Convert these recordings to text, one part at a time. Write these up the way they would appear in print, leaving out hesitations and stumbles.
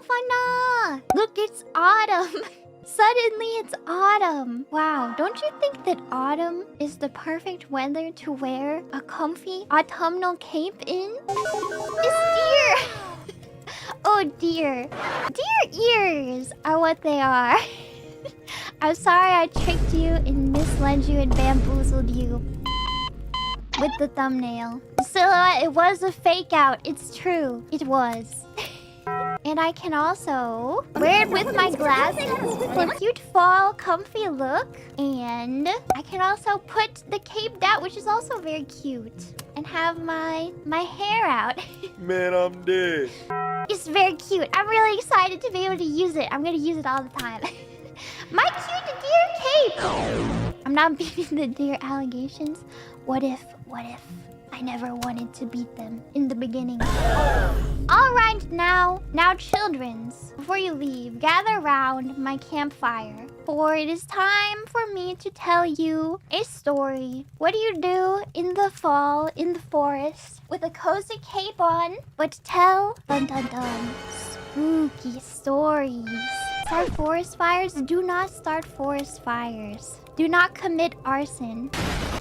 Fauna! Look, it's autumn. Suddenly it's autumn. Wow, don't you think that autumn is the perfect weather to wear a comfy autumnal cape in? It's deer. Oh dear. Deer ears are what they are. I'm sorry I tricked you and misled you and bamboozled you with the thumbnail. Silhouette, it was a fake out. It's true. It was. And I can also wear it with my glasses for a cute fall comfy look. And I can also put the cape down, which is also very cute. And have my hair out. Man, I'm dead. It's very cute. I'm really excited to be able to use it. I'm gonna use it all the time. My cute deer cape! I'm not beating the deer allegations. What if I never wanted to beat them in the beginning? Alright, now childrens, before you leave, gather round my campfire. For it is time for me to tell you a story. What do you do in the fall, in the forest, with a cozy cape on, but tell, dun dun dun, spooky stories. Start forest fires? Do not start forest fires. Do not commit arson.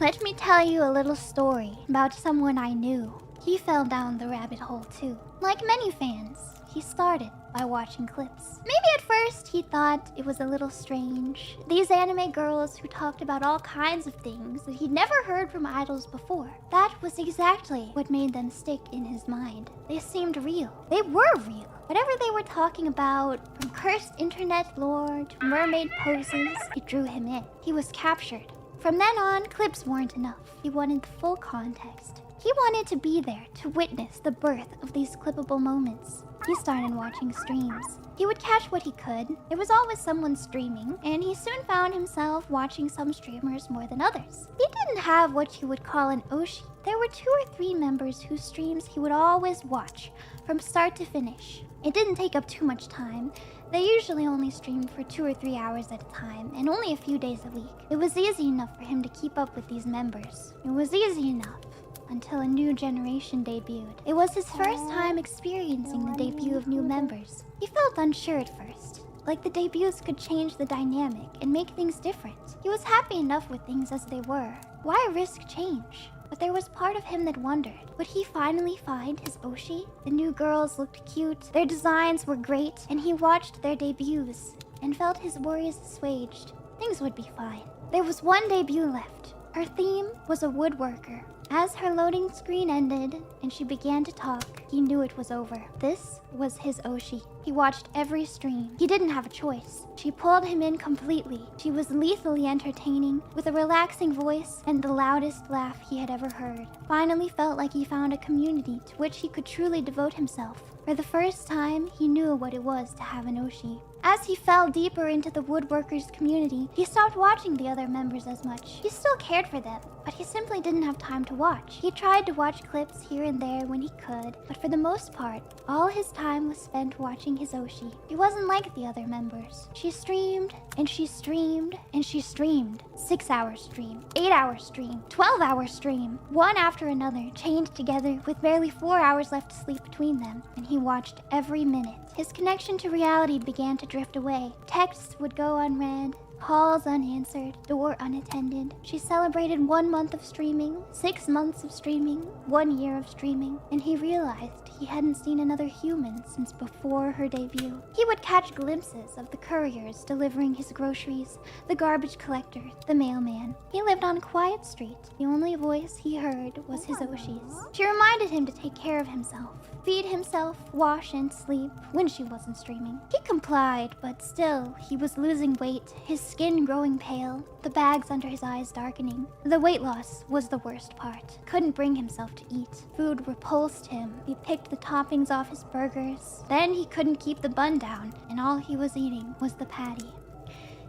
Let me tell you a little story about someone I knew. He fell down the rabbit hole too. Like many fans, he started by watching clips. Maybe at first he thought it was a little strange. These anime girls who talked about all kinds of things that he'd never heard from idols before. That was exactly what made them stick in his mind. They seemed real. They were real. Whatever they were talking about, from cursed internet lore to mermaid poses, it drew him in. He was captured. From then on, clips weren't enough. He wanted the full context. He wanted to be there to witness the birth of these clippable moments. He started watching streams. He would catch what he could. There was always someone streaming, and he soon found himself watching some streamers more than others. He didn't have what you would call an oshi. There were 2 or 3 members whose streams he would always watch, from start to finish. It didn't take up too much time. They usually only streamed for 2 or 3 hours at a time, and only a few days a week. It was easy enough for him to keep up with these members. It was easy enough until a new generation debuted. It was his first time experiencing the debut of new members. He felt unsure at first, like the debuts could change the dynamic and make things different. He was happy enough with things as they were. Why risk change? But there was part of him that wondered, would he finally find his oshi? The new girls looked cute, their designs were great, and he watched their debuts and felt his worries assuaged. Things would be fine. There was one debut left. Her theme was a woodworker. As her loading screen ended and she began to talk, he knew it was over. This was his oshi. He watched every stream. He didn't have a choice. She pulled him in completely. She was lethally entertaining, with a relaxing voice and the loudest laugh he had ever heard. Finally felt like he found a community to which he could truly devote himself. For the first time, he knew what it was to have an oshi. As he fell deeper into the woodworkers community, he stopped watching the other members as much. He still cared for them, but he simply didn't have time to watch. He tried to watch clips here and there when he could, but for the most part, all his time was spent watching his oshi. He wasn't like the other members. She streamed, and she streamed, and she streamed. 6-hour stream, 8-hour stream, 12-hour stream, one after another, chained together with barely 4 hours left to sleep between them, and he watched every minute. His connection to reality began to drift away. Texts would go unread, calls unanswered, door unattended. She celebrated 1 month of streaming, 6 months of streaming, 1 year of streaming, and he realized he hadn't seen another human since before her debut. He would catch glimpses of the couriers delivering his groceries, the garbage collector, the mailman. He lived on a quiet street. The only voice he heard was his oshi's. She reminded him to take care of himself, feed himself, wash and sleep when she wasn't streaming. He complied, but still, he was losing weight, his skin growing pale, the bags under his eyes darkening. The weight loss was the worst part. Couldn't bring himself to eat. Food repulsed him. He picked the toppings off his burgers. Then he couldn't keep the bun down, and all he was eating was the patty.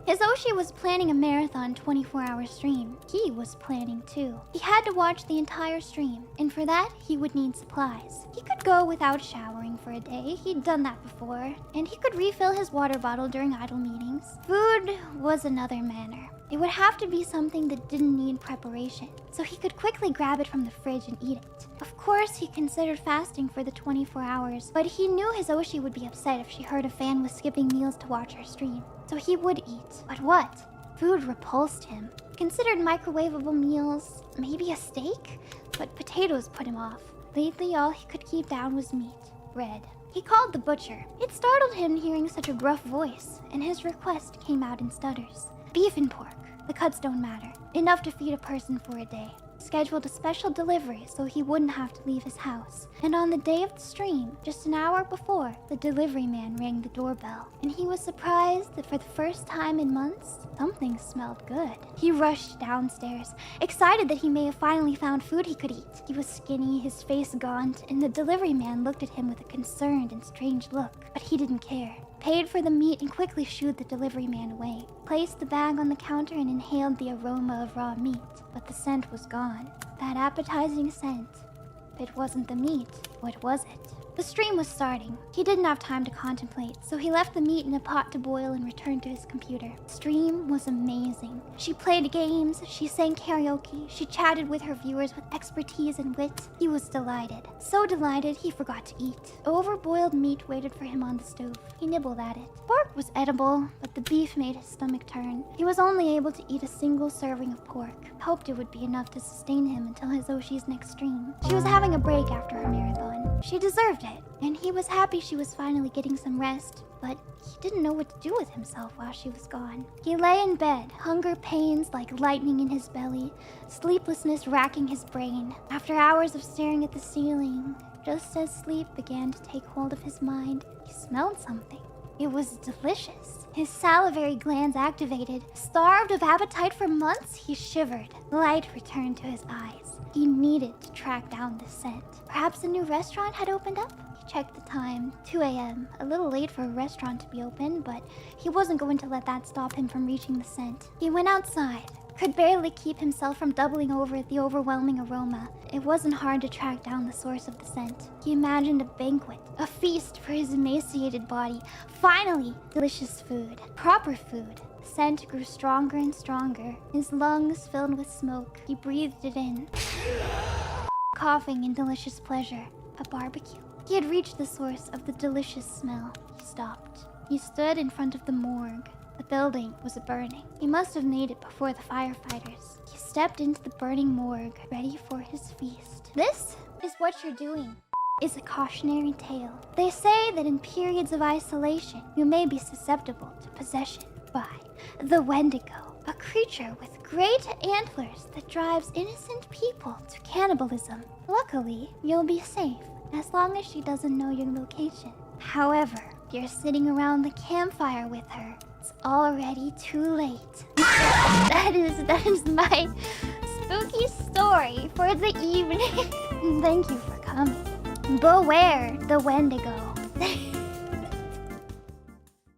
Hisoshi was planning a marathon 24-hour stream. He was planning too. He had to watch the entire stream, and for that, he would need supplies. He could go without showering for a day. He'd done that before. And he could refill his water bottle during idle meetings. Food was another matter. It would have to be something that didn't need preparation, so he could quickly grab it from the fridge and eat it. Of course, he considered fasting for the 24 hours, but he knew Hisoshi would be upset if she heard a fan was skipping meals to watch her stream. So he would eat. But what? Food repulsed him. Considered microwavable meals, maybe a steak? But potatoes put him off. Lately, all he could keep down was meat. Bread. He called the butcher. It startled him hearing such a gruff voice, and his request came out in stutters. Beef and pork. The cuts don't matter. Enough to feed a person for a day. Scheduled a special delivery so he wouldn't have to leave his house. And on the day of the stream, just an hour before, the delivery man rang the doorbell. And he was surprised that for the first time in months, something smelled good. He rushed downstairs, excited that he may have finally found food he could eat. He was skinny, his face gaunt, and the delivery man looked at him with a concerned and strange look. But he didn't care. Paid for the meat and quickly shooed the delivery man away. Placed the bag on the counter and inhaled the aroma of raw meat. But the scent was gone. That appetizing scent. It wasn't the meat. What was it? The stream was starting. He didn't have time to contemplate, so he left the meat in a pot to boil and returned to his computer. The stream was amazing. She played games, she sang karaoke, she chatted with her viewers with expertise and wit. He was delighted. So delighted, he forgot to eat. Overboiled meat waited for him on the stove. He nibbled at it. Pork was edible, but the beef made his stomach turn. He was only able to eat a single serving of pork. Hoped it would be enough to sustain him until Hisoshi's next stream. She was having a break after her marathon. She deserved it, and he was happy she was finally getting some rest, but he didn't know what to do with himself while she was gone. He lay in bed, hunger pains like lightning in his belly, sleeplessness racking his brain. After hours of staring at the ceiling, just as sleep began to take hold of his mind, he smelled something. It was delicious. His salivary glands activated. Starved of appetite for months, he shivered. Light returned to his eyes. He needed to track down the scent. Perhaps a new restaurant had opened up? He checked the time. 2 a.m. A little late for a restaurant to be open, but he wasn't going to let that stop him from reaching the scent. He went outside. Could barely keep himself from doubling over at the overwhelming aroma. It wasn't hard to track down the source of the scent. He imagined a banquet, a feast for his emaciated body. Finally, delicious food, proper food. The scent grew stronger and stronger. His lungs filled with smoke. He breathed it in, coughing in delicious pleasure. A barbecue. He had reached the source of the delicious smell. He stopped. He stood in front of the morgue. The building was burning. He must have made it before the firefighters. He stepped into the burning morgue, ready for his feast. This is what you're doing. Is a cautionary tale. They say that in periods of isolation, you may be susceptible to possession by the Wendigo, a creature with great antlers that drives innocent people to cannibalism. Luckily, you'll be safe as long as she doesn't know your location. However, if you're sitting around the campfire with her, it's already too late. That is my spooky story for the evening. Thank you for coming. Beware the Wendigo.